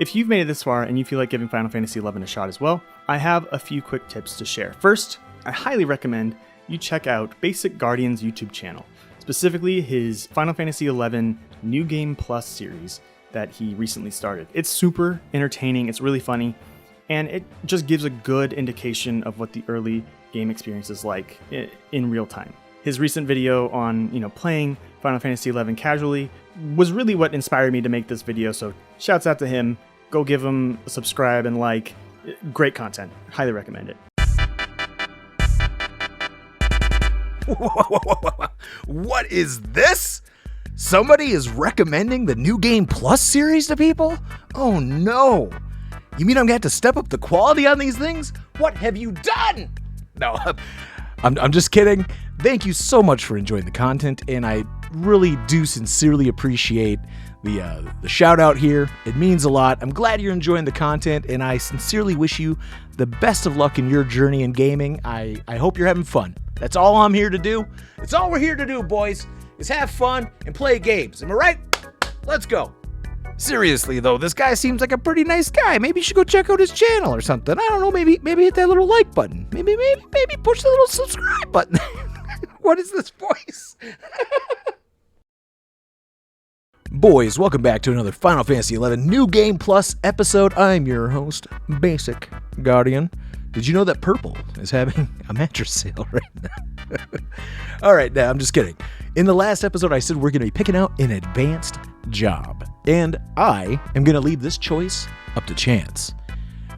If you've made it this far and you feel like giving Final Fantasy XI a shot as well, I have a few quick tips to share. First, I highly recommend you check out Basic Guardian's YouTube channel, specifically his Final Fantasy XI New Game Plus series that he recently started. It's super entertaining, it's really funny, and it just gives a good indication of what the early game experience is like in real time. His recent video on, playing Final Fantasy XI casually was really what inspired me to make this video, so shouts out to him. Go give him a subscribe and like. Great content. Highly recommend it. What is this? Somebody is recommending the New Game Plus series to people? Oh no. You mean I'm gonna have to step up the quality on these things? What have you done? No, I'm just kidding. Thank you so much for enjoying the content, and I really do sincerely appreciate the shout out here. It means a lot. I'm glad you're enjoying the content, and I sincerely wish you the best of luck in your journey in gaming. I hope you're having fun. That's all I'm here to do. It's all we're here to do, boys, is have fun and play games. Am I right? Let's go. Seriously, though, this guy seems like a pretty nice guy. Maybe you should go check out his channel or something. I don't know, maybe hit that little like button. Maybe push the little subscribe button. What is this voice? Boys, welcome back to another Final Fantasy XI New Game Plus episode. I'm your host, Basic Guardian. Did you know that Purple is having a mattress sale right now? All right, now I'm just kidding. In the last episode, I said we're going to be picking out an advanced job, and I am going to leave this choice up to chance.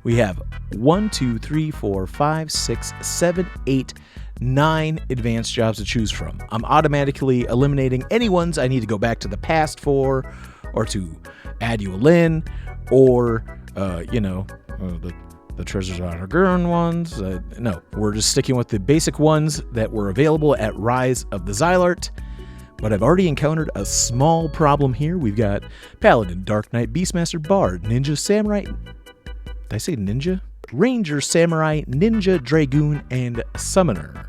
We have 1, 2, 3, 4, 5, 6, 7, 8, 9 advanced jobs to choose from. I'm automatically eliminating any ones I need to go back to the past for, or to add you a Lin, or, the Treasures on Dragoon ones. No, we're just sticking with the basic ones that were available at Rise of the Xylart. But I've already encountered a small problem here. We've got Paladin, Dark Knight, Beastmaster, Bard, Ninja, Samurai. Did I say Ninja? Ranger, Samurai, Ninja, Dragoon, and Summoner.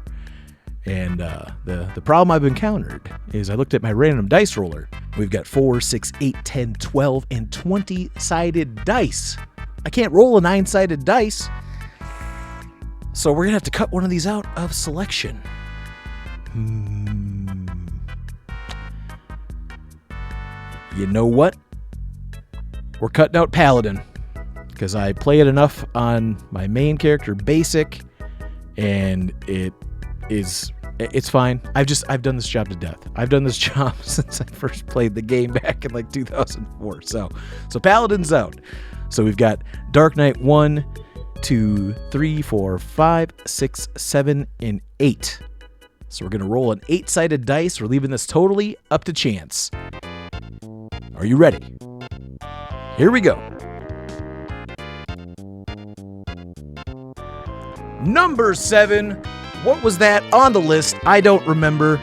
And the problem I've encountered is I looked at my random dice roller. We've got 4, 6, 8, 10, 12, and 20-sided dice. I can't roll a 9-sided dice. So we're going to have to cut one of these out of selection. You know what? We're cutting out Paladin, because I play it enough on my main character, Basic, and it's fine. I've done this job to death. I've done this job since I first played the game back in 2004. So Paladin's out. So we've got Dark Knight 1, 2, 3, 4, 5, 6, 7, and 8. So we're going to roll an 8-sided dice. We're leaving this totally up to chance. Are you ready? Here we go. Number 7. What was that on the list? I don't remember.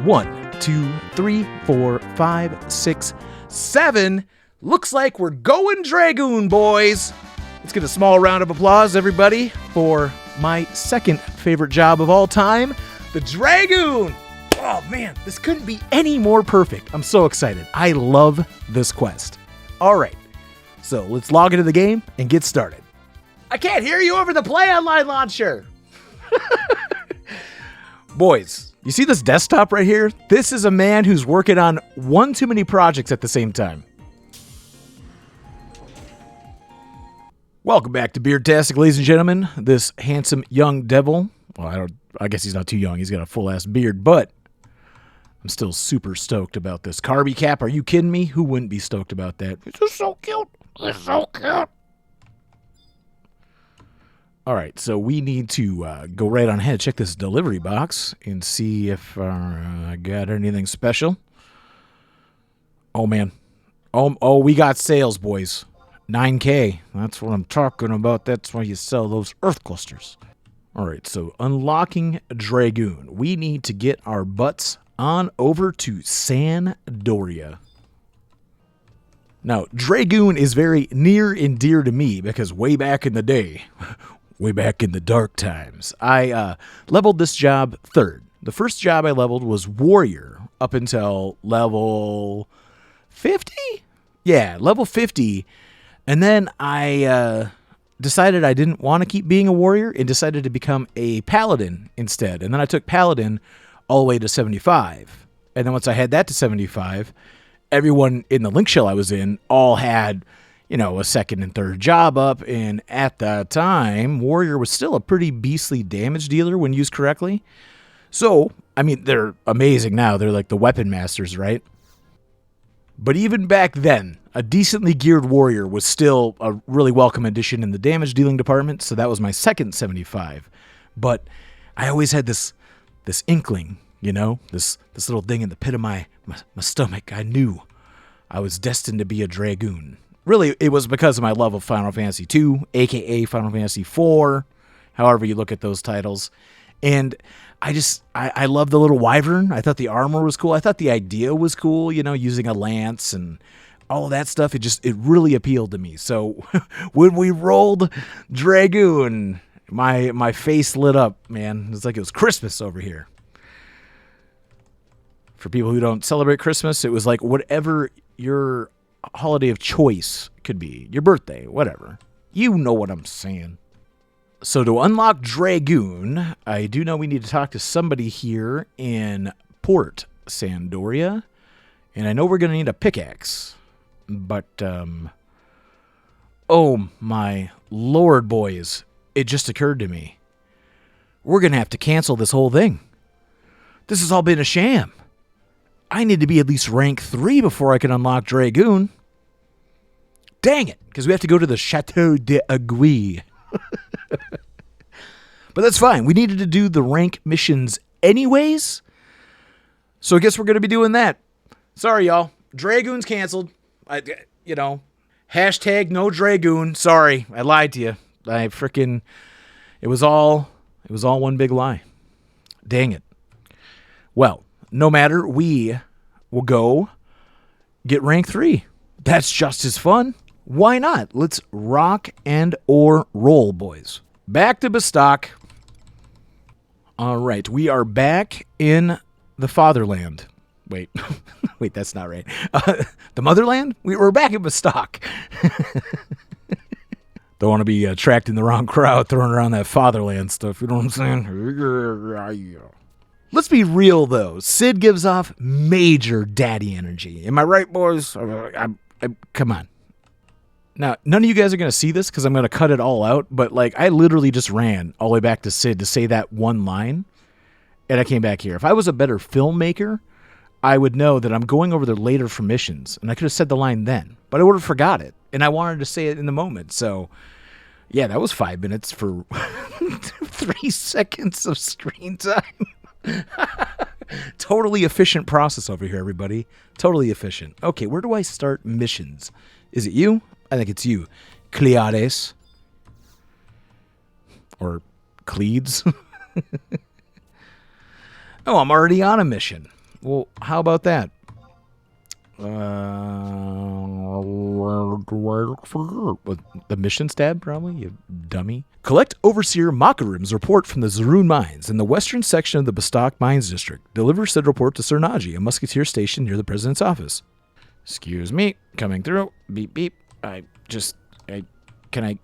1, 2, 3, 4, 5, 6, 7. Looks like we're going Dragoon, boys. Let's get a small round of applause, everybody, for my second favorite job of all time, the Dragoon. Oh, man, this couldn't be any more perfect. I'm so excited. I love this quest. All right, so let's log into the game and get started. I can't hear you over the Play Online launcher. Boys, you see this desktop right here? This is a man who's working on one too many projects at the same time. Welcome back to Beardtastic, ladies and gentlemen. This handsome young devil. Well, I guess he's not too young. He's got a full-ass beard, but I'm still super stoked about this. Carby cap, are you kidding me? Who wouldn't be stoked about that? It's just so cute. It's so cute. All right, so we need to go right on ahead, check this delivery box, and see if I got anything special. Oh, man. Oh, we got sales, boys. 9K. That's what I'm talking about. That's why you sell those earth clusters. All right, so unlocking Dragoon. We need to get our butts on over to San Doria. Now, Dragoon is very near and dear to me because way back in the day, way back in the dark times, I leveled this job 3rd. The first job I leveled was Warrior up until level 50? Yeah, level 50. And then I decided I didn't want to keep being a warrior and decided to become a paladin instead. And then I took paladin all the way to 75. And then once I had that to 75, everyone in the link shell I was in all had, a second and third job up. And at that time, warrior was still a pretty beastly damage dealer when used correctly. So, they're amazing now. They're like the weapon masters, right? But even back then, a decently geared warrior was still a really welcome addition in the damage dealing department, so that was my second 75. But I always had this inkling, this little thing in the pit of my stomach. I knew I was destined to be a Dragoon. Really, it was because of my love of Final Fantasy II, aka Final Fantasy IV, however you look at those titles. And I love the little wyvern. I thought the armor was cool. I thought the idea was cool, using a lance and all of that stuff. It really appealed to me. So when we rolled Dragoon, my face lit up, man. It's like it was Christmas over here. For people who don't celebrate Christmas, it was like whatever your holiday of choice could be. Your birthday, whatever. You know what I'm saying. So to unlock Dragoon, I do know we need to talk to somebody here in Port Sandoria. And I know we're going to need a pickaxe. But, oh my lord, boys. It just occurred to me. We're going to have to cancel this whole thing. This has all been a sham. I need to be at least rank 3 before I can unlock Dragoon. Dang it, because we have to go to the Chateau d'Aiguille. But that's fine. We needed to do the rank missions anyways. So I guess we're going to be doing that. Sorry, y'all. Dragoon's canceled. Hashtag no Dragoon. Sorry, I lied to you. It was all one big lie. Dang it. Well, no matter, we will go get rank 3. That's just as fun. Why not? Let's rock and or roll, boys. Back to Bestock. All right, we are back in the fatherland. Wait, that's not right. The motherland? We're back in Bestock. Don't want to be attracting the wrong crowd throwing around that fatherland stuff. You know what I'm saying? Let's be real, though. Sid gives off major daddy energy. Am I right, boys? Come on. Now, none of you guys are going to see this because I'm going to cut it all out, but I literally just ran all the way back to Sid to say that one line, and I came back here. If I was a better filmmaker, I would know that I'm going over there later for missions, and I could have said the line then, but I would have forgot it, and I wanted to say it in the moment. So, yeah, that was 5 minutes for 3 seconds of screen time. Totally efficient process over here, everybody. Totally efficient. Okay, where do I start missions? Is it you? I think it's you. Cleades. Or Cleeds. Oh, I'm already on a mission. Well, how about that? The missions tab, probably, you dummy. Collect Overseer Makarim's report from the Zaroon Mines in the western section of the Bestock Mines District. Deliver said report to Cernaji, a musketeer station near the president's office. Excuse me, coming through. Beep, beep. Can I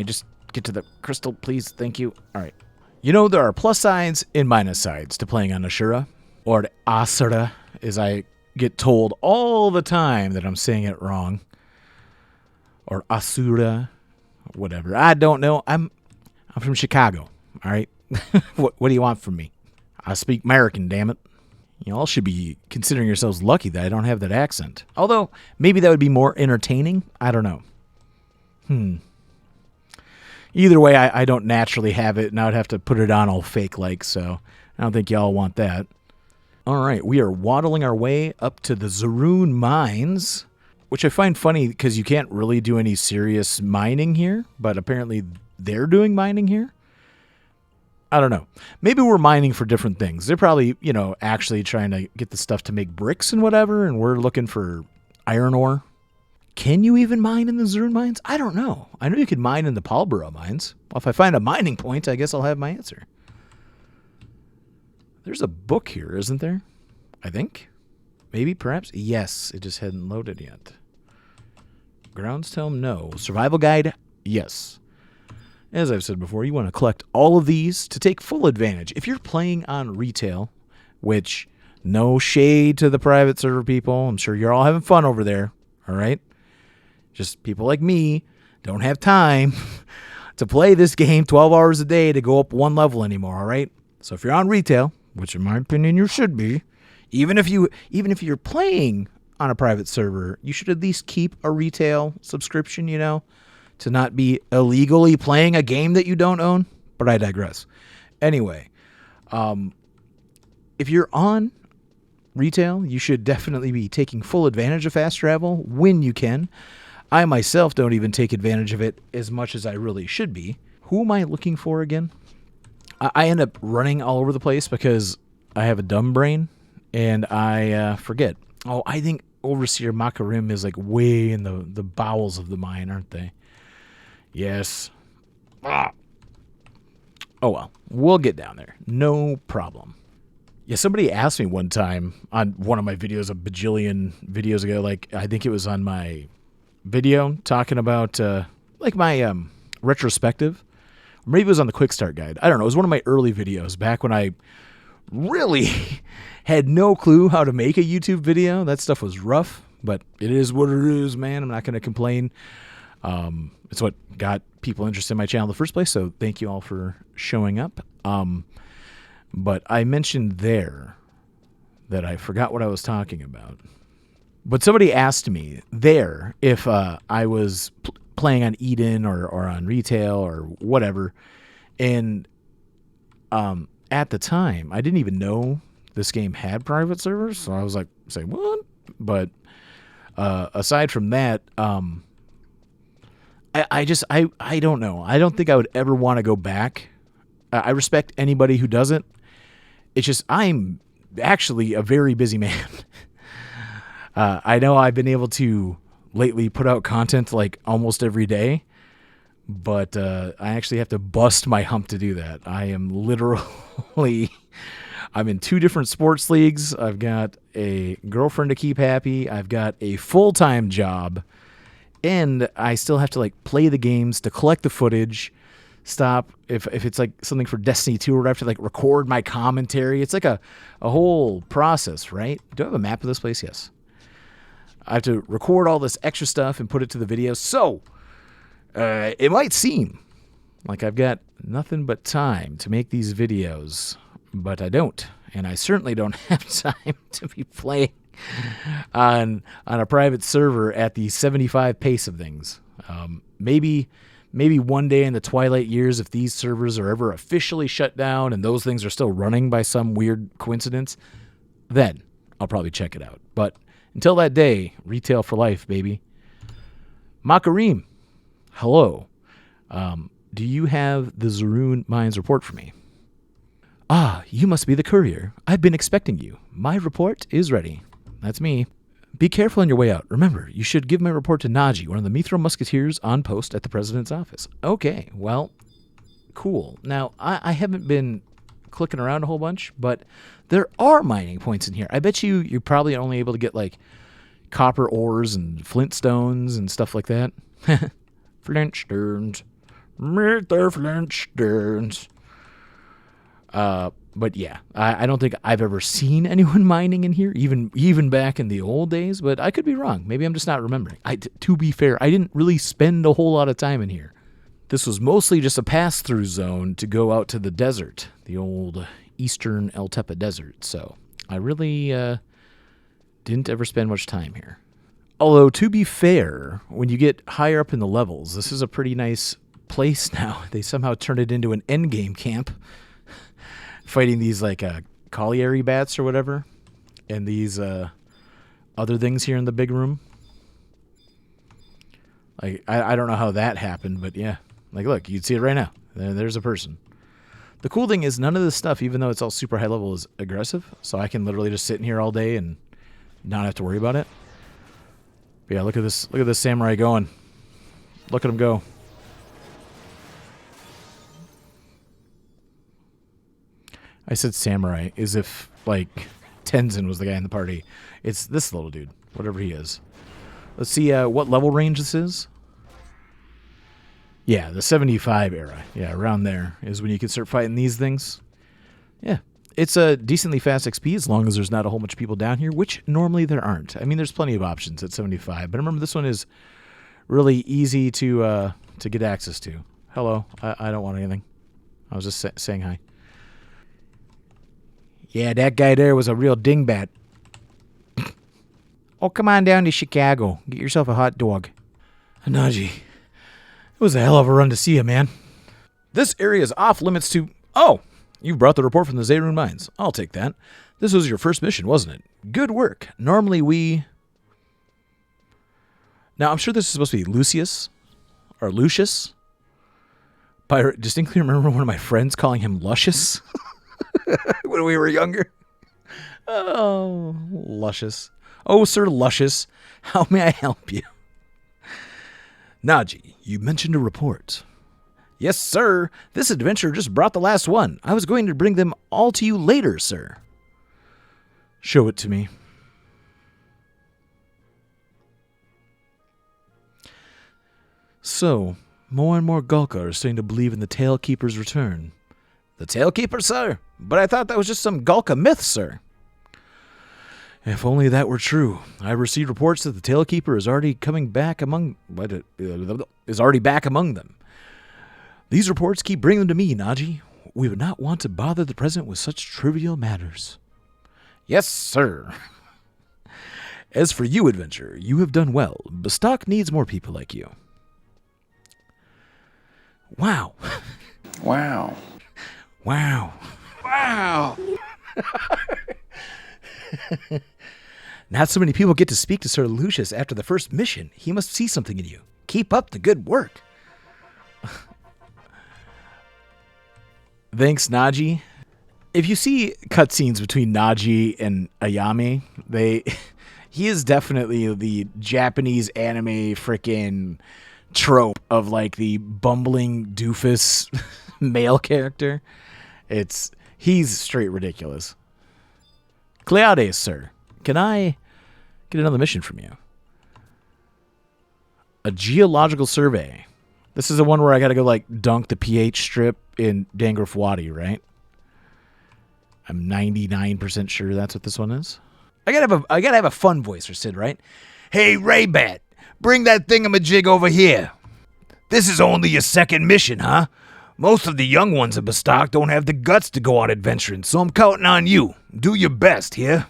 just get to the crystal, please? Thank you. All right. There are plus sides and minus sides to playing on Ashura, or Asura, as I get told all the time that I'm saying it wrong, or Asura, whatever. I don't know. I'm from Chicago. All right. What do you want from me? I speak American, damn it. You all should be considering yourselves lucky that I don't have that accent. Although, maybe that would be more entertaining. I don't know. Either way, I don't naturally have it, and I would have to put it on all fake-like, so I don't think y'all want that. All right, we are waddling our way up to the Zaroon Mines, which I find funny because you can't really do any serious mining here, but apparently they're doing mining here. I don't know. Maybe we're mining for different things. They're probably, actually trying to get the stuff to make bricks and whatever, and we're looking for iron ore. Can you even mine in the Zaroon Mines? I don't know. I know you can mine in the Palborough Mines. Well, if I find a mining point, I guess I'll have my answer. There's a book here, isn't there? I think. Maybe, perhaps. Yes, it just hadn't loaded yet. Grounds Tome, no. Survival Guide, yes. As I've said before, you want to collect all of these to take full advantage. If you're playing on retail, which, no shade to the private server people, I'm sure you're all having fun over there, all right? Just people like me don't have time to play this game 12 hours a day to go up one level anymore, all right? So if you're on retail, which in my opinion you should be, even if you're playing on a private server, you should at least keep a retail subscription, to not be illegally playing a game that you don't own. But I digress. Anyway, if you're on retail, you should definitely be taking full advantage of fast travel when you can. I myself don't even take advantage of it as much as I really should be. Who am I looking for again? I end up running all over the place because I have a dumb brain and I forget. Oh, I think Overseer Makarim is like way in the bowels of the mine, aren't they? Yes. Oh well, we'll get down there. No problem. Yeah, somebody asked me one time on one of my videos, a bajillion videos ago, like I think it was on my video talking about my retrospective. Maybe it was on the quick start guide. I don't know. It was one of my early videos back when I really had no clue how to make a YouTube video. That stuff was rough, but it is what it is, man. I'm not going to complain. It's what got people interested in my channel in the first place, so thank you all for showing up. But I mentioned there that I forgot what I was talking about. But somebody asked me there if I was playing on Eden or on retail or whatever. And at the time, I didn't even know this game had private servers. So I was like, saying, what? But aside from that, I don't know. I don't think I would ever want to go back. I respect anybody who doesn't. It's just I'm actually a very busy man. I know I've been able to lately put out content like almost every day, but I actually have to bust my hump to do that. I am literally, I'm in 2 different sports leagues. I've got a girlfriend to keep happy. I've got a full-time job, and I still have to like play the games to collect the footage. Stop if it's like something for Destiny 2 or I have to like record my commentary. It's like a whole process, right? Do I have a map of this place? Yes. I have to record all this extra stuff and put it to the video. So it might seem like I've got nothing but time to make these videos, but I don't. And I certainly don't have time to be playing on a private server at the 75 pace of things. Maybe one day in the twilight years, if these servers are ever officially shut down and those things are still running by some weird coincidence, then I'll probably check it out. But until that day, retail for life, baby. Makarim, hello. Do you have the Zaroon Mines report for me? Ah, you must be the courier. I've been expecting you. My report is ready. That's me. Be careful on your way out. Remember, you should give my report to Naji, one of the Mithra Musketeers on post at the president's office. Okay, well, cool. Now, I haven't been clicking around a whole bunch, but there are mining points in here. I bet you're probably only able to get, like, copper ores and flint stones and stuff like that. Flint stones. Meet the flint stones. But yeah, I don't think I've ever seen anyone mining in here, even back in the old days, but I could be wrong. Maybe I'm just not remembering. To be fair, I didn't really spend a whole lot of time in here. This was mostly just a pass-through zone to go out to the desert, the old eastern El Tepe desert, so I really didn't ever spend much time here. Although, to be fair, when you get higher up in the levels, this is a pretty nice place now. They somehow turned it into an endgame camp, fighting these like colliery bats or whatever, and these other things here in the big room. Like I don't know how that happened, but yeah. Like look, you'd see it right now. There's a person. The cool thing is none of this stuff, even though it's all super high level, is aggressive. So I can literally just sit in here all day and not have to worry about it. But yeah, look at this samurai going. Look at him go. I said samurai as if, like, Tenzin was the guy in the party. It's this little dude, whatever he is. Let's see what level range this is. Yeah, the 75 era. Yeah, around there is when you can start fighting these things. Yeah, it's a decently fast XP as long as there's not a whole bunch of people down here, which normally there aren't. I mean, there's plenty of options at 75, but remember this one is really easy to get access to. Hello, I don't want anything. I was just saying hi. Yeah, that guy there was a real dingbat. Oh, come on down to Chicago. Get yourself a hot dog. Hanaji, it was a hell of a run to see you, man. This area is off limits to... Oh, you brought the report from the Zaroon Mines. I'll take that. This was your first mission, wasn't it? Good work. Normally we... Now, I'm sure this is supposed to be Lucius or Lucius. But I distinctly remember one of my friends calling him Luscious when we were younger. Oh, Luscious. Oh, Sir Luscious, how may I help you? Naji, you mentioned a report. Yes, sir. This adventure just brought the last one. I was going to bring them all to you later, sir. Show it to me. So, more and more Gulka are starting to believe in the Tailkeeper's return. The Tailkeeper, sir? But I thought that was just some Gulka myth, sir. If only that were true. I received reports that the Tailkeeper is already back among them. These reports keep bringing them to me, Naji. We would not want to bother the President with such trivial matters. Yes, sir. As for you, Adventurer, you have done well. Bastok needs more people like you. Wow. Wow. Wow. Wow. Not so many people get to speak to Sir Lucius after the first mission. He must see something in you. Keep up the good work. Thanks, Naji. If you see cutscenes between Naji and Ayame, he is definitely the Japanese anime frickin' trope of like the bumbling doofus male character. He's straight ridiculous. Cleades, sir, can I get another mission from you? A geological survey. This is the one where I gotta go like dunk the pH strip in Dangraf Wadi, right? I'm 99% sure that's what this one is. I gotta have a fun voice for Sid, right? Hey, Raybat, bring that thingamajig over here. This is only your second mission, huh? Most of the young ones of Bastok don't have the guts to go out adventuring, so I'm counting on you. Do your best here.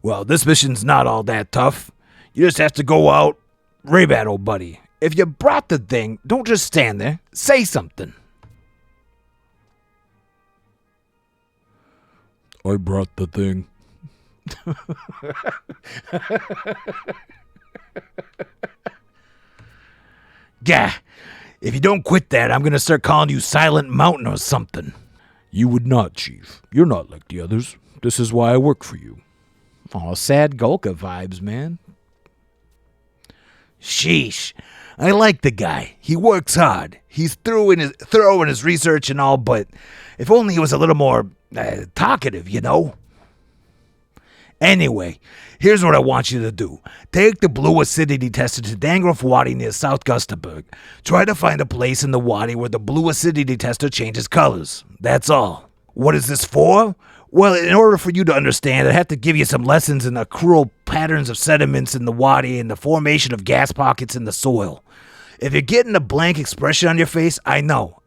Well, this mission's not all that tough. You just have to go out. Raybat, old buddy. If you brought the thing, don't just stand there. Say something. I brought the thing. Gah. If you don't quit that, I'm going to start calling you Silent Mountain or something. You would not, Chief. You're not like the others. This is why I work for you. Aw, sad Gulka vibes, man. Sheesh. I like the guy. He works hard. He's thorough in his research and all, but if only he was a little more talkative, you know? Anyway, here's what I want you to do. Take the blue acidity tester to Dangraf Wadi near South Gustaberg. Try to find a place in the wadi where the blue acidity tester changes colors. That's all. What is this for? Well, in order for you to understand, I have to give you some lessons in the cruel patterns of sediments in the wadi and the formation of gas pockets in the soil. If you're getting a blank expression on your face, I know.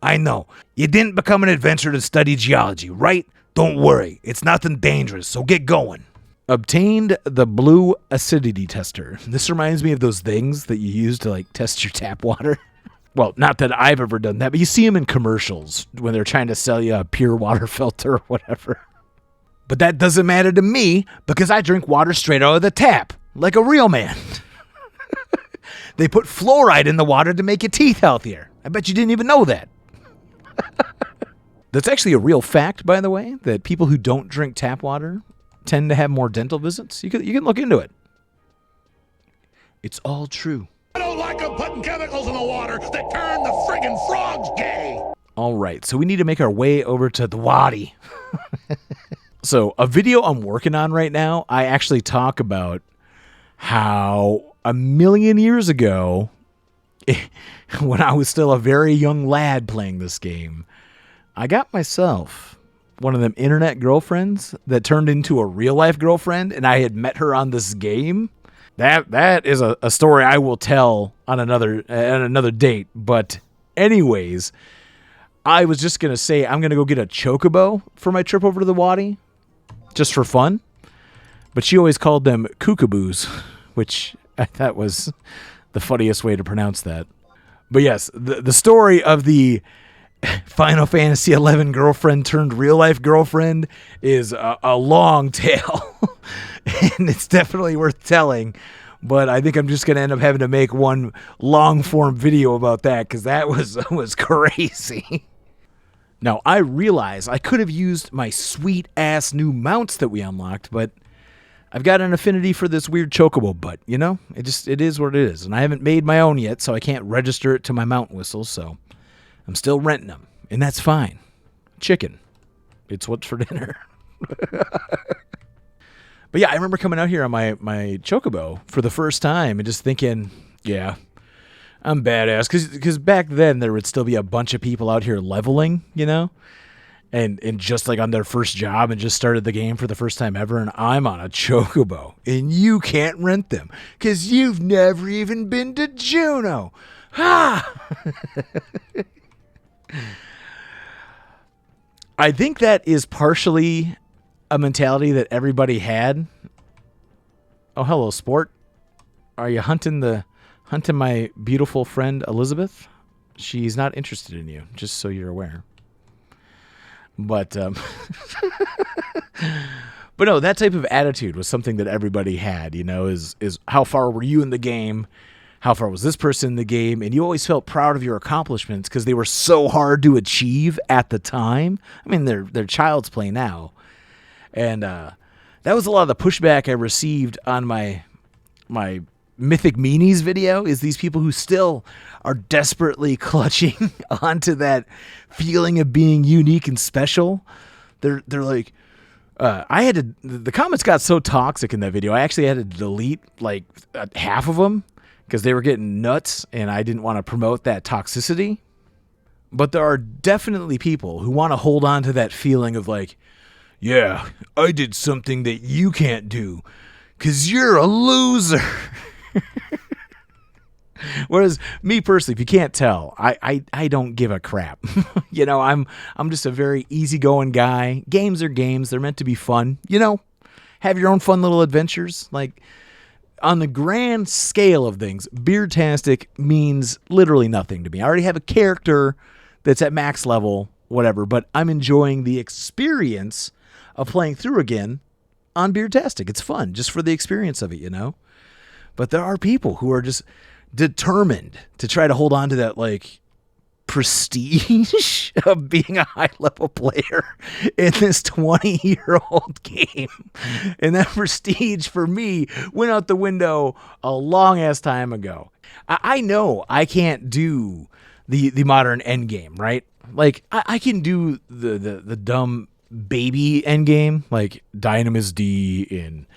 You didn't become an adventurer to study geology, right? Don't worry. It's nothing dangerous, so get going. Obtained the blue acidity tester. This reminds me of those things that you use to like test your tap water. Well, not that I've ever done that, but you see them in commercials when they're trying to sell you a pure water filter or whatever. But that doesn't matter to me because I drink water straight out of the tap, like a real man. They put fluoride in the water to make your teeth healthier. I bet you didn't even know that. That's actually a real fact, by the way, that people who don't drink tap water tend to have more dental visits. You can look into it. It's all true. I don't like them putting chemicals in the water that turn the friggin' frogs gay. All right, so we need to make our way over to the wadi. So a video I'm working on right now, I actually talk about how a million years ago, when I was still a very young lad playing this game, I got myself one of them internet girlfriends that turned into a real life girlfriend, and I had met her on this game. That is a story I will tell on another date. But anyways, I was just going to say I'm going to go get a chocobo for my trip over to the Wadi, just for fun. But she always called them kookaboos, which I thought was the funniest way to pronounce that. But yes, the story of the Final Fantasy XI girlfriend turned real life girlfriend is a long tale, and it's definitely worth telling. But I think I'm just going to end up having to make one long form video about that, because that was crazy. Now, I realize I could have used my sweet ass new mounts that we unlocked, but I've got an affinity for this weird chocobo butt, you know? It is what it is. And I haven't made my own yet, so I can't register it to my mount whistle, so I'm still renting them. And that's fine. Chicken. It's what's for dinner. But yeah, I remember coming out here on my chocobo for the first time and just thinking, yeah, I'm badass. Because back then there would still be a bunch of people out here leveling, you know? And just like on their first job and just started the game for the first time ever, and I'm on a chocobo, and you can't rent them because you've never even been to Juneau. Ha! I think that is partially a mentality that everybody had. Oh, hello, sport. Are you hunting my beautiful friend Elizabeth? She's not interested in you, just so you're aware. But but no, that type of attitude was something that everybody had, you know, is how far were you in the game? How far was this person in the game? And you always felt proud of your accomplishments because they were so hard to achieve at the time. I mean, they're child's play now. And that was a lot of the pushback I received on my Mythic Meanies video, is these people who still are desperately clutching onto that feeling of being unique and special. They're like, the comments got so toxic in that video, I actually had to delete like half of them because they were getting nuts and I didn't want to promote that toxicity. But there are definitely people who want to hold on to that feeling of like, yeah, I did something that you can't do because you're a loser. Whereas me personally, if you can't tell, I don't give a crap. You know, I'm just a very easygoing guy. Games are games. They're meant to be fun. You know, have your own fun little adventures. Like, on the grand scale of things, Beardtastic means literally nothing to me. I already have a character that's at max level, whatever, but I'm enjoying the experience of playing through again on Beardtastic. It's fun just for the experience of it, you know? But there are people who are just determined to try to hold on to that, like, prestige of being a high-level player in this 20-year-old game. And that prestige, for me, went out the window a long-ass time ago. I know I can't do the modern endgame, right? Like, I can do the dumb baby endgame, like Dynamis D in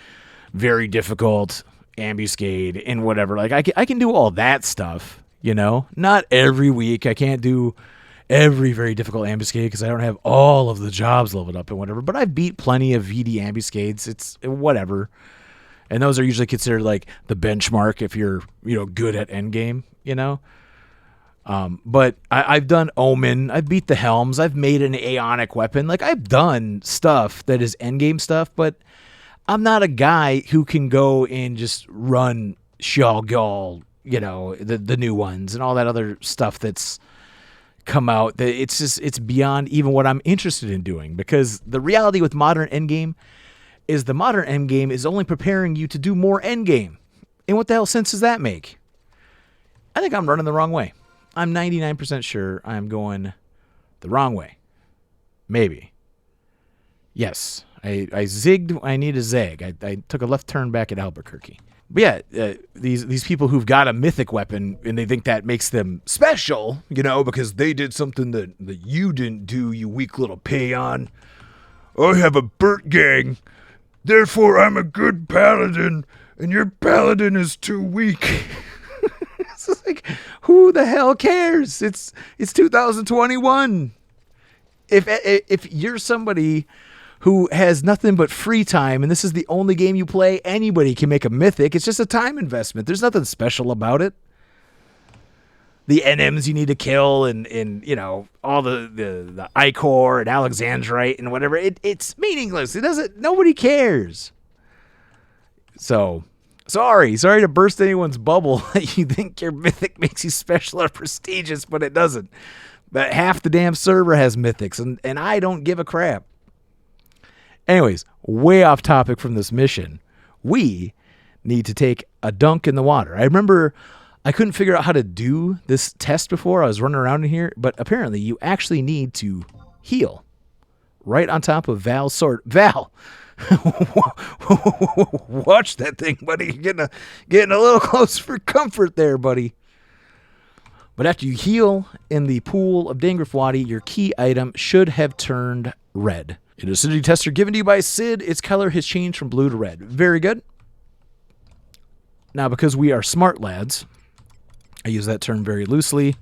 very difficult ambuscade and whatever. Like, I can do all that stuff, you know? Not every week. I can't do every very difficult ambuscade because I don't have all of the jobs leveled up and whatever. But I've beat plenty of VD ambuscades. It's whatever. And those are usually considered like the benchmark if you're, you know, good at endgame, you know? But I've done Omen. I've beat the Helms. I've made an Aeonic weapon. Like, I've done stuff that is endgame stuff, but I'm not a guy who can go and just run Shogol, you know, the new ones and all that other stuff that's come out. It's beyond even what I'm interested in doing, because the reality with modern endgame is the modern endgame is only preparing you to do more endgame. And what the hell sense does that make? I think I'm running the wrong way. I'm 99% sure I'm going the wrong way. Maybe. Yes. I zigged. I need a zag. I took a left turn back at Albuquerque. But yeah, these people who've got a mythic weapon and they think that makes them special, you know, because they did something that you didn't do, you weak little peon. I have a Burt gang, therefore I'm a good paladin, and your paladin is too weak. It's like, who the hell cares? It's 2021. If you're somebody who has nothing but free time and this is the only game you play, anybody can make a mythic. It's just a time investment. There's nothing special about it. The NMs you need to kill and you know, all the Ichor and Alexandrite and whatever. It's meaningless. Nobody cares. So, sorry to burst anyone's bubble that you think your mythic makes you special or prestigious, but it doesn't. But half the damn server has mythics, and I don't give a crap. Anyways, way off topic from this mission. We need to take a dunk in the water. I remember I couldn't figure out how to do this test before. I was running around in here, but apparently you actually need to heal right on top of Val's sword. Val, watch that thing, buddy. You're getting a little close for comfort there, buddy. But after you heal in the pool of Dangrafwadi, your key item should have turned red. An acidity tester given to you by Sid, its color has changed from blue to red. Very good. Now, because we are smart lads, I use that term very loosely,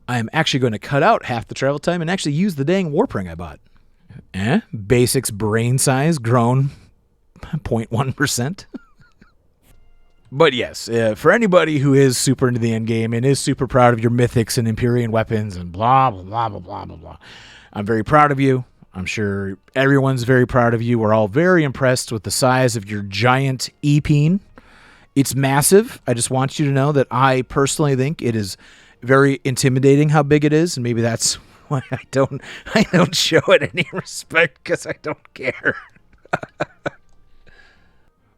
I am actually going to cut out half the travel time and actually use the dang warp ring I bought. Basics brain size grown 0.1%. But yes, for anybody who is super into the end game and is super proud of your mythics and Empyrean weapons and blah, blah, blah, blah, blah, blah, blah, I'm very proud of you. I'm sure everyone's very proud of you. We're all very impressed with the size of your giant E-peen. It's massive. I just want you to know that I personally think it is very intimidating how big it is, and maybe that's why I don't show it any respect, because I don't care.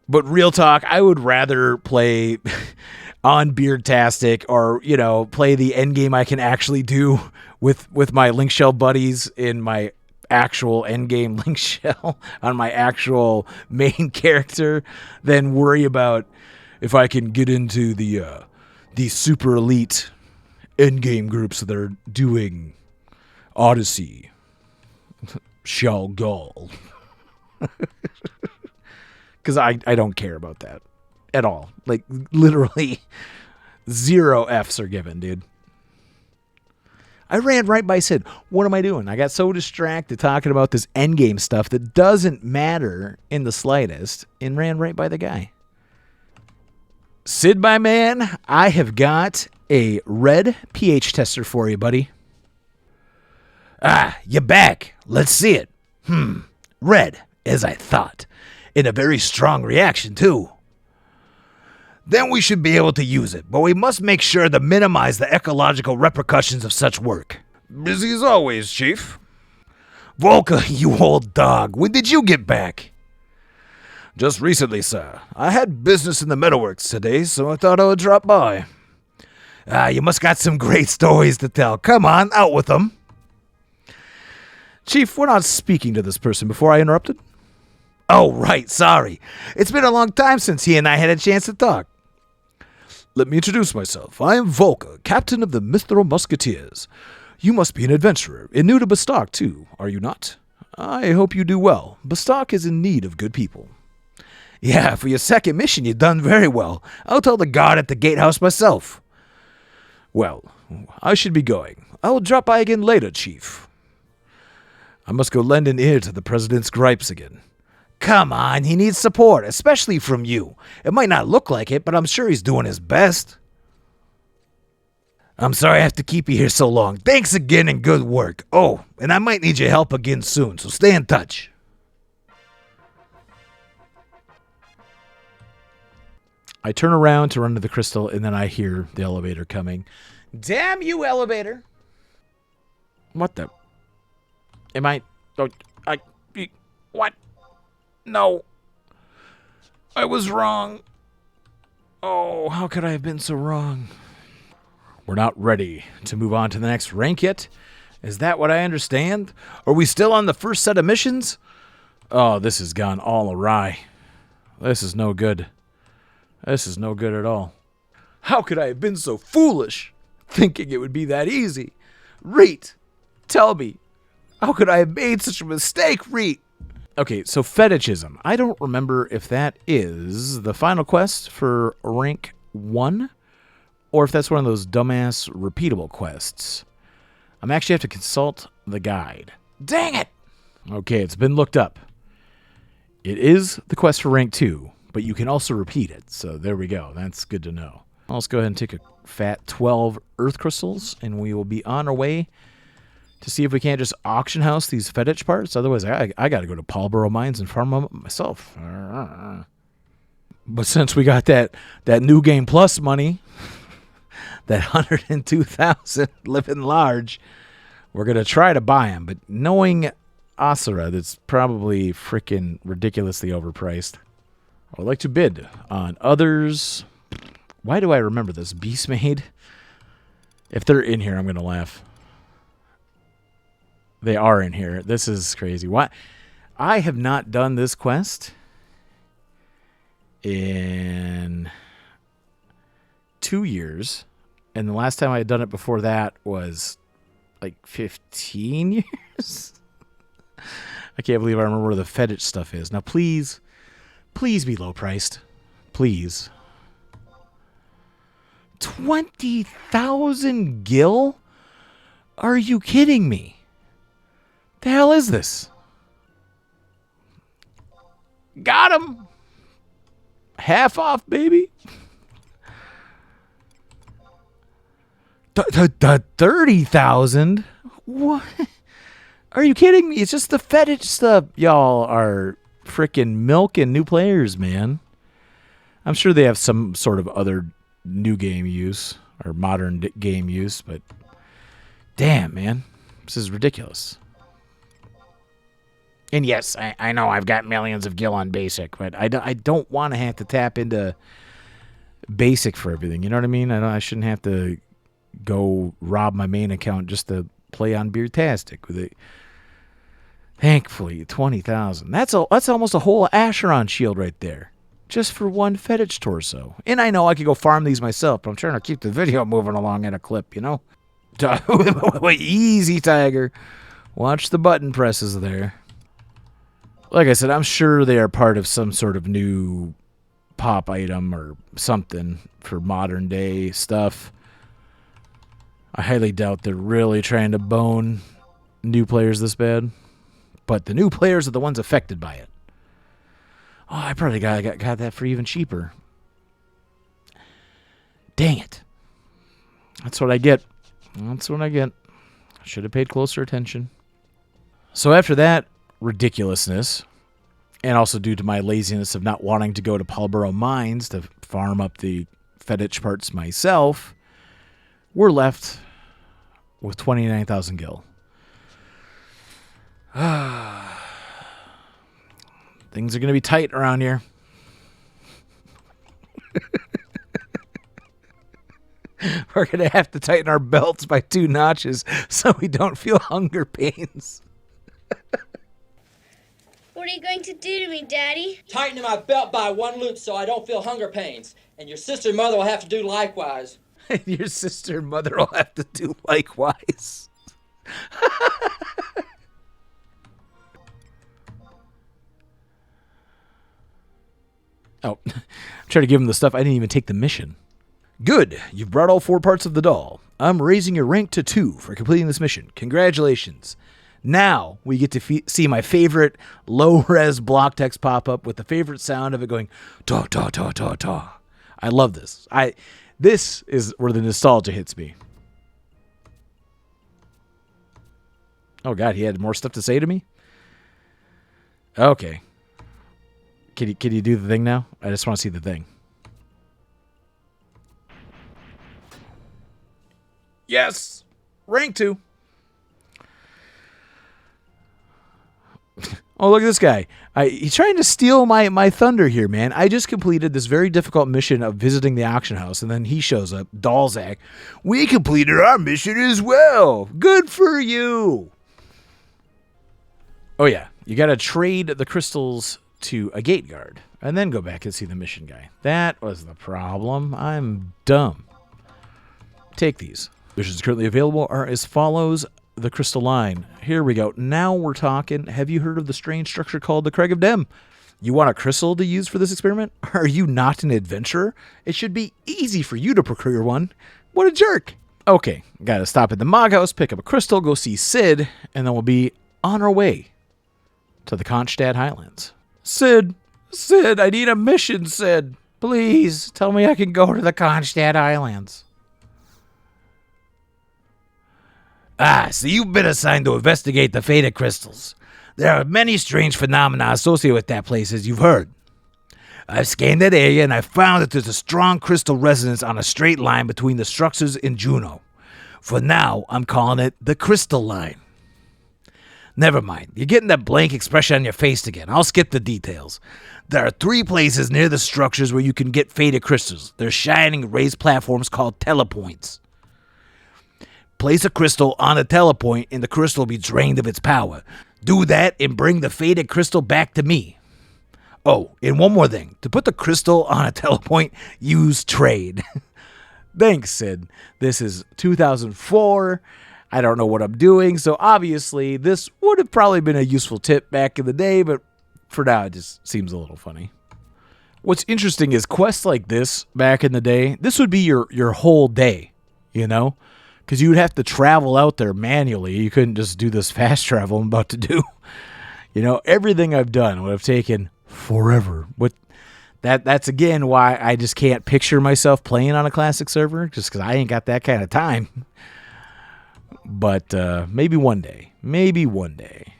But real talk, I would rather play on Beardtastic or, you know, play the end game I can actually do with my link shell buddies in my actual end game link shell on my actual main character than worry about if I can get into the super elite end game groups that are doing Odyssey, Shell Gull. Because I don't care about that at all. Like, literally 0 Fs are given, dude. I ran right by Sid. What am I doing? I got so distracted talking about this endgame stuff that doesn't matter in the slightest and ran right by the guy. Sid, my man, I have got a red pH tester for you, buddy. Ah, you're back. Let's see it. Red, as I thought. In a very strong reaction, too. Then we should be able to use it, but we must make sure to minimize the ecological repercussions of such work. Busy as always, Chief. Volka, you old dog, when did you get back? Just recently, sir. I had business in the metalworks today, so I thought I would drop by. You must got some great stories to tell. Come on, out with them. Chief, we're not speaking to this person before I interrupted. Oh, right, sorry. It's been a long time since he and I had a chance to talk. Let me introduce myself. I am Volka, captain of the Mithril Musketeers. You must be an adventurer, and new to Bastok, too, are you not? I hope you do well. Bastok is in need of good people. Yeah, for your second mission, you've done very well. I'll tell the guard at the gatehouse myself. Well, I should be going. I will drop by again later, Chief. I must go lend an ear to the President's gripes again. Come on, he needs support, especially from you. It might not look like it, but I'm sure he's doing his best. I'm sorry I have to keep you here so long. Thanks again and good work. Oh, and I might need your help again soon, so stay in touch. I turn around to run to the crystal, and then I hear the elevator coming. Damn you, elevator! What the? Am I... Oh, what? No. I was wrong. Oh, how could I have been so wrong? We're not ready to move on to the next rank yet? Is that what I understand? Are we still on the first set of missions? Oh, this has gone all awry. This is no good. This is no good at all. How could I have been so foolish, thinking it would be that easy? Reet, tell me, how could I have made such a mistake, Reet? Okay, so fetishism. I don't remember if that is the final quest for rank 1 or if that's one of those dumbass repeatable quests. I'm actually have to consult the guide. Dang it! Okay, it's been looked up. It is the quest for rank 2, but you can also repeat it. So there we go. That's good to know. Let's go ahead and take a fat 12 earth crystals, and we will be on our way to see if we can't just auction house these fetish parts. Otherwise, I got to go to Paulboro Mines and farm them myself. But since we got that new game plus money, that 102,000 living large, we're going to try to buy them. But knowing Asura, that's probably freaking ridiculously overpriced. I would like to bid on others. Why do I remember this? Beastmaid? If they're in here, I'm going to laugh. They are in here. This is crazy. Why? I have not done this quest in 2 years. And the last time I had done it before that was like 15 years. I can't believe I remember where the fetish stuff is. Now, please be low priced. Please. 20,000 gil? Are you kidding me? The hell is this? Got him. Half off, baby. 30,000? What? Are you kidding me? It's just the fetish stuff. Y'all are freaking milking new players, man. I'm sure they have some sort of other new game use or modern game use, but damn, man. This is ridiculous. And yes, I know I've got millions of gil on basic, but I don't want to have to tap into basic for everything. You know what I mean? I shouldn't have to go rob my main account just to play on Beardtastic with it. Thankfully, 20,000. That's almost a whole Acheron shield right there, just for one fetish torso. And I know I could go farm these myself, but I'm trying to keep the video moving along in a clip, you know? Easy, Tiger. Watch the button presses there. Like I said, I'm sure they are part of some sort of new pop item or something for modern day stuff. I highly doubt they're really trying to bone new players this bad. But the new players are the ones affected by it. Oh, I probably got that for even cheaper. Dang it. That's what I get. That's what I get. Should have paid closer attention. So after that ridiculousness, and also due to my laziness of not wanting to go to Paulboro Mines to farm up the fetish parts myself, we're left with 29,000 gil. Things are going to be tight around here. We're going to have to tighten our belts by 2 notches so we don't feel hunger pains. What are you going to do to me, Daddy? Tighten my belt by 1 loop so I don't feel hunger pains. And your sister and mother will have to do likewise. Your sister and mother will have to do likewise. Oh, I'm trying to give him the stuff. I didn't even take the mission. Good. You've brought all 4 parts of the doll. I'm raising your rank to 2 for completing this mission. Congratulations. Now we get to see my favorite low-res block text pop up with the favorite sound of it going, ta, ta, ta, ta, ta. I love this. This is where the nostalgia hits me. Oh, God, he had more stuff to say to me? Okay. Can you do the thing now? I just want to see the thing. Yes! Rank 2. Oh, look at this guy. He's trying to steal my thunder here, man. I just completed this very difficult mission of visiting the auction house, and then he shows up, Dalzak. We completed our mission as well. Good for you. Oh, yeah. You got to trade the crystals to a gate guard and then go back and see the mission guy. That was the problem. I'm dumb. Take these. Missions currently available are as follows. the crystalline. Here we go. Now we're talking. Have you heard of the strange structure called the Craig of Dem? You want a crystal to use for this experiment? Are you not an adventurer? It should be easy for you to procure one. What a jerk. Okay, gotta stop at the Mog House, pick up a crystal, go see Sid, and then we'll be on our way to the Konstad Highlands. Sid, I need a mission, Sid. Please, tell me I can go to the Konstad Highlands. So you've been assigned to investigate the faded crystals. There are many strange phenomena associated with that place, as you've heard. I've scanned that area, and I found that there's a strong crystal resonance on a straight line between the structures in Juneau. For now, I'm calling it the Crystal Line. Never mind, you're getting that blank expression on your face again. I'll skip the details. There are 3 places near the structures where you can get faded crystals. They're shining raised platforms called telepoints. Place a crystal on a telepoint, and the crystal will be drained of its power. Do that and bring the faded crystal back to me. Oh, and one more thing. To put the crystal on a telepoint, use trade. Thanks, Sid. This is 2004. I don't know what I'm doing, so obviously this would have probably been a useful tip back in the day, but for now it just seems a little funny. What's interesting is quests like this back in the day, this would be your whole day, you know? Because you would have to travel out there manually. You couldn't just do this fast travel I'm about to do. You know, everything I've done would have taken forever. But that's again why I just can't picture myself playing on a classic server, just because I ain't got that kind of time. But maybe one day. Maybe one day.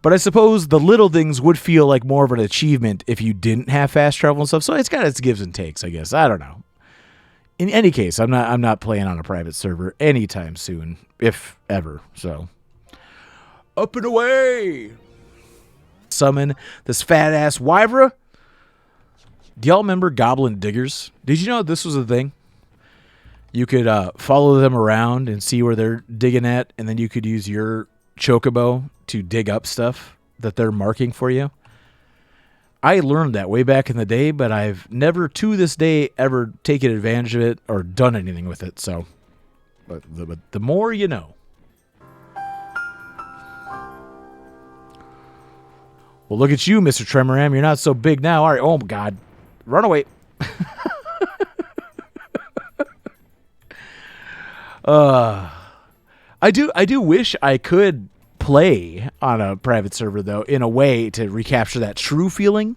But I suppose the little things would feel like more of an achievement if you didn't have fast travel and stuff. So it's got its gives and takes, I guess. I don't know. In any case, I'm not playing on a private server anytime soon, if ever. So, up and away. Summon this fat ass Wyvera. Do y'all remember Goblin Diggers? Did you know this was a thing? You could follow them around and see where they're digging at, and then you could use your chocobo to dig up stuff that they're marking for you. I learned that way back in the day, but I've never to this day ever taken advantage of it or done anything with it. So, but the more you know. Well, look at you, Mr. Tremoram. You're not so big now. All right. Oh, God. Run away. I do wish I could play on a private server, though, in a way to recapture that true feeling.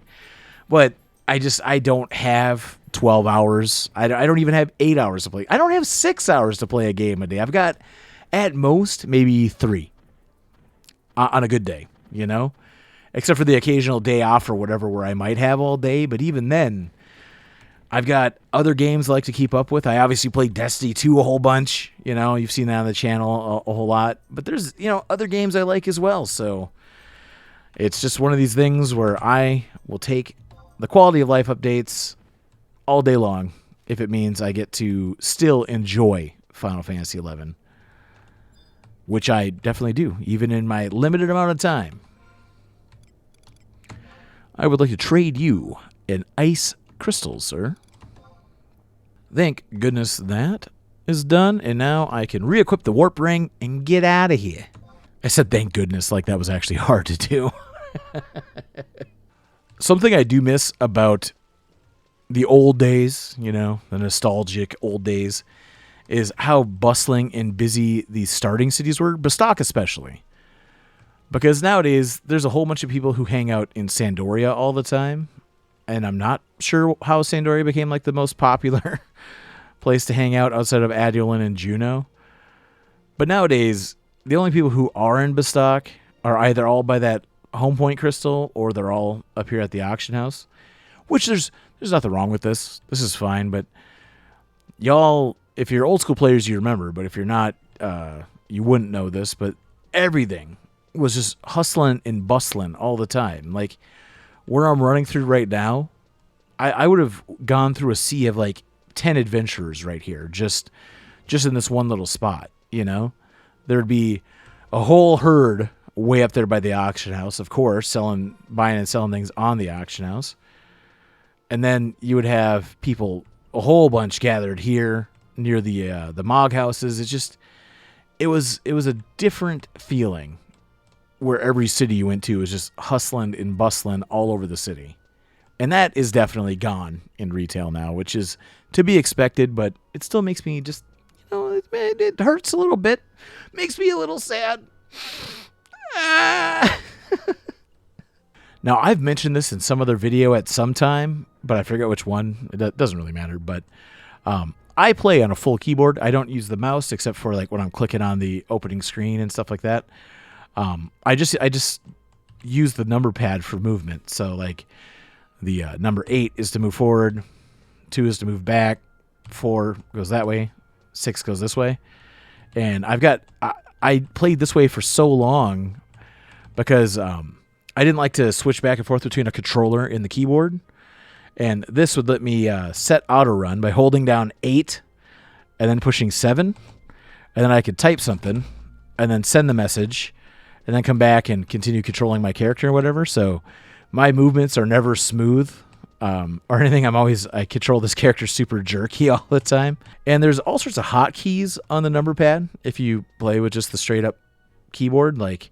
But I don't have 12 hours. I don't even have 8 hours to play. I don't have 6 hours to play a game a day. I've got, at most, maybe 3 on a good day, you know? Except for the occasional day off or whatever where I might have all day. But even then, I've got other games I like to keep up with. I obviously play Destiny 2 a whole bunch. You know, you've seen that on the channel a whole lot. But there's, other games I like as well. So it's just one of these things where I will take the quality of life updates all day long if it means I get to still enjoy Final Fantasy XI. Which I definitely do, even in my limited amount of time. I would like to trade you an ice crystal, sir. Thank goodness that is done, and now I can re-equip the warp ring and get out of here. I said thank goodness like that was actually hard to do. Something I do miss about the old days, the nostalgic old days, is how bustling and busy these starting cities were, Bestock especially. Because nowadays, there's a whole bunch of people who hang out in Sandoria all the time. And I'm not sure how Sandoria became like the most popular place to hang out outside of Adulin and Juneau. But nowadays, the only people who are in Bestock are either all by that home point crystal or they're all up here at the auction house. Which there's nothing wrong with this. This is fine. But y'all, if you're old school players, you remember. But if you're not, you wouldn't know this. But everything was just hustling and bustling all the time. Like, where I'm running through right now, I would have gone through a sea of like 10 adventurers right here, just in this one little spot, There'd be a whole herd way up there by the auction house, of course, buying and selling things on the auction house. And then you would have people, a whole bunch gathered here near the Mog houses. it was a different feeling where every city you went to was just hustling and bustling all over the city. And that is definitely gone in retail now, which is to be expected, but it still makes me just, it hurts a little bit. Makes me a little sad. Now, I've mentioned this in some other video at some time, but I forget which one. It doesn't really matter, but I play on a full keyboard. I don't use the mouse except for like when I'm clicking on the opening screen and stuff like that. I just use the number pad for movement. So like the number 8 is to move forward, 2 is to move back, 4 goes that way, 6 goes this way. And I played this way for so long because I didn't like to switch back and forth between a controller and the keyboard. And this would let me set auto run by holding down 8 and then pushing 7. And then I could type something and then send the message and then come back and continue controlling my character or whatever. So my movements are never smooth or anything. I control this character super jerky all the time. And there's all sorts of hotkeys on the number pad if you play with just the straight up keyboard. Like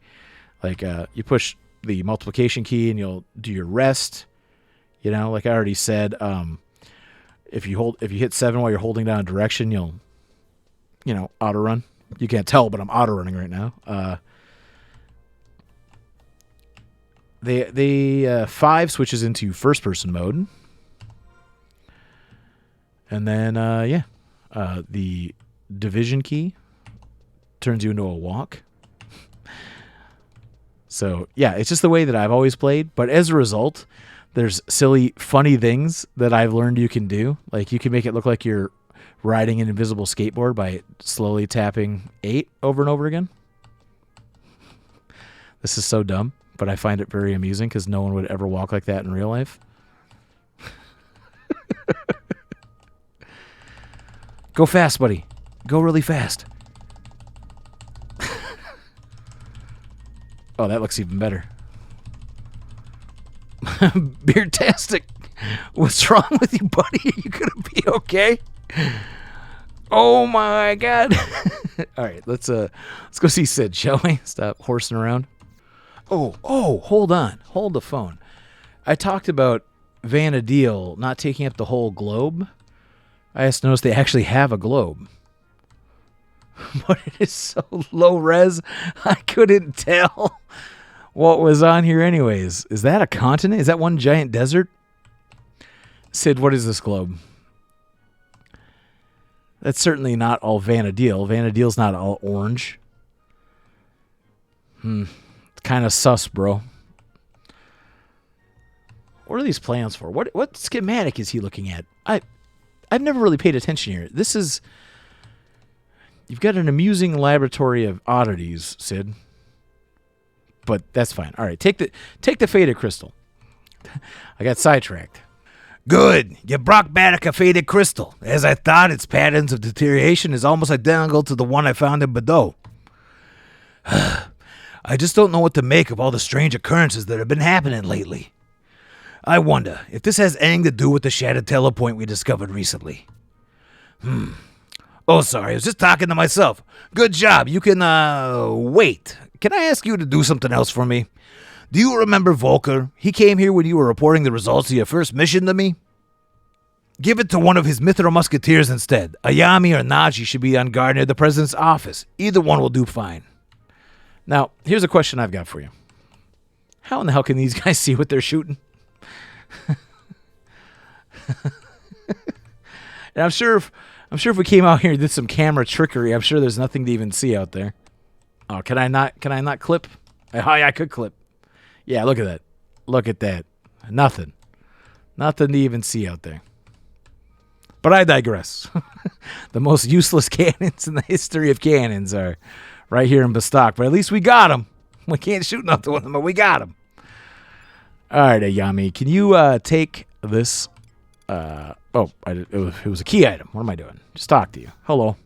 you push the multiplication key and you'll do your rest. Like I already said, if you hit 7 while you're holding down a direction, you'll auto run. You can't tell, but I'm auto running right now. The 5 switches into first person mode. And then, the division key turns you into a walk. So, yeah, it's just the way that I've always played. But as a result, there's silly, funny things that I've learned you can do. Like, you can make it look like you're riding an invisible skateboard by slowly tapping 8 over and over again. This is so dumb, but I find it very amusing because no one would ever walk like that in real life. Go fast, buddy. Go really fast. Oh, that looks even better. Beardtastic. What's wrong with you, buddy? Are you going to be okay? Oh, my God. All right, let's go see Sid, shall we? Stop horsing around. Oh, hold on. Hold the phone. I talked about Vanadil not taking up the whole globe. I just noticed they actually have a globe. But it is so low res, I couldn't tell what was on here anyways. Is that a continent? Is that one giant desert? Sid, what is this globe? That's certainly not all Vanadil. Vanadil's not all orange. It's kind of sus, bro. What are these plans for? What schematic is he looking at? I've never really paid attention here. This is... You've got an amusing laboratory of oddities, Sid. But that's fine. All right, take the faded crystal. I got sidetracked. Good. You brought back a faded crystal. As I thought, its patterns of deterioration is almost identical to the one I found in Bordeaux. I just don't know what to make of all the strange occurrences that have been happening lately. I wonder if this has anything to do with the shattered telepoint we discovered recently. Oh, sorry, I was just talking to myself. Good job. You can, wait. Can I ask you to do something else for me? Do you remember Volker? He came here when you were reporting the results of your first mission to me? Give it to one of his Mithra Musketeers instead. Ayami or Naji should be on guard near the president's office. Either one will do fine. Now, here's a question I've got for you. How in the hell can these guys see what they're shooting? And I'm sure if we came out here and did some camera trickery, I'm sure there's nothing to even see out there. Oh, can I not clip? Oh, yeah, I could clip. Yeah, look at that. Look at that. Nothing. Nothing to even see out there. But I digress. The most useless cannons in the history of cannons are right here in Bestock. But at least we got them. We can't shoot nothing with them, but we got them. All right, Ayami, can you take this? It was a key item. What am I doing? Just talk to you. Hello.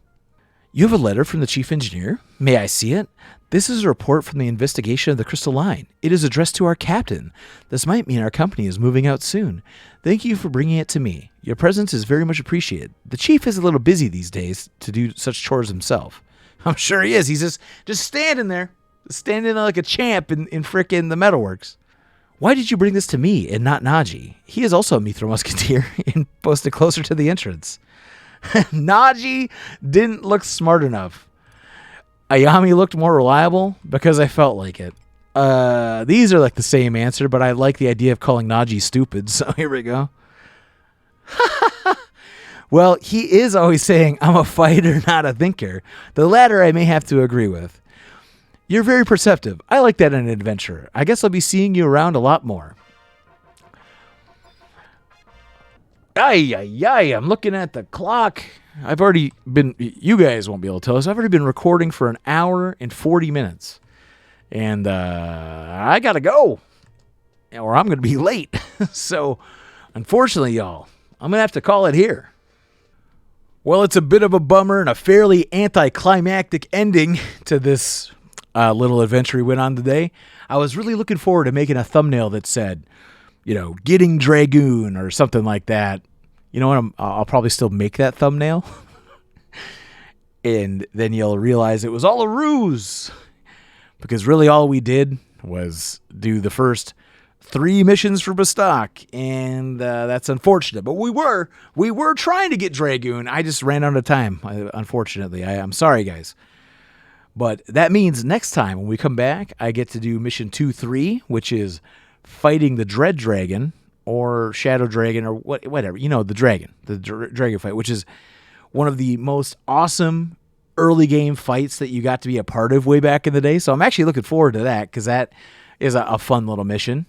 You have a letter from the chief engineer? May I see it? This is a report from the investigation of the Crystal Line. It is addressed to our captain. This might mean our company is moving out soon. Thank you for bringing it to me. Your presence is very much appreciated. The chief is a little busy these days to do such chores himself. I'm sure he is. He's just standing there, standing like a champ in frickin' the metalworks. Why did you bring this to me and not Najee? He is also a Mithra Musketeer and posted closer to the entrance. Najee didn't look smart enough. Ayami looked more reliable because I felt like it. These are like the same answer, but I like the idea of calling Najee stupid, so here we go. Well, he is always saying, I'm a fighter, not a thinker. The latter I may have to agree with. You're very perceptive. I like that in an adventurer. I guess I'll be seeing you around a lot more. I'm looking at the clock. I've already been, you guys won't be able to tell us, I've already been recording for an hour and 40 minutes. And I gotta go, or I'm gonna be late. So, unfortunately, y'all, I'm gonna have to call it here. Well, it's a bit of a bummer and a fairly anticlimactic ending to this little adventure we went on today. I was really looking forward to making a thumbnail that said, getting Dragoon or something like that. You know what? I'll probably still make that thumbnail. And then you'll realize it was all a ruse. Because really all we did was do the first 3 missions for Beardtastic, and that's unfortunate. But we were trying to get Dragoon. I just ran out of time, unfortunately. I'm sorry, guys. But that means next time when we come back, I get to do mission 2-3, which is fighting the Dread Dragon or Shadow Dragon or whatever. The dragon, dragon fight, which is one of the most awesome early game fights that you got to be a part of way back in the day. So I'm actually looking forward to that because that is a fun little mission.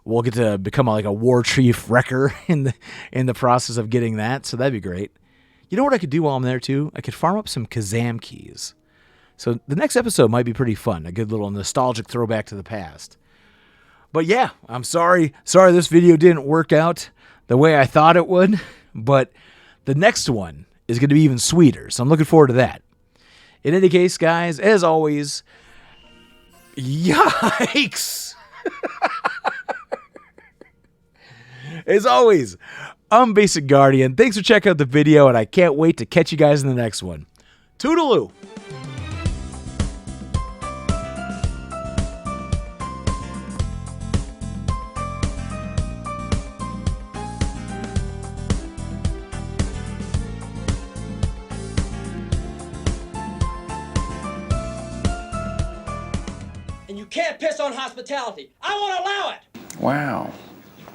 We'll get to become like a war chief wrecker in the process of getting that. So that'd be great. You know what I could do while I'm there too? I could farm up some Kazam keys. So the next episode might be pretty fun. A good little nostalgic throwback to the past. But yeah, I'm sorry. Sorry this video didn't work out the way I thought it would. But the next one is going to be even sweeter. So I'm looking forward to that. In any case, guys, as always, yikes! As always, I'm Basic Guardian. Thanks for checking out the video, and I can't wait to catch you guys in the next one. Toodaloo! And you can't piss on hospitality. I won't allow it! Wow.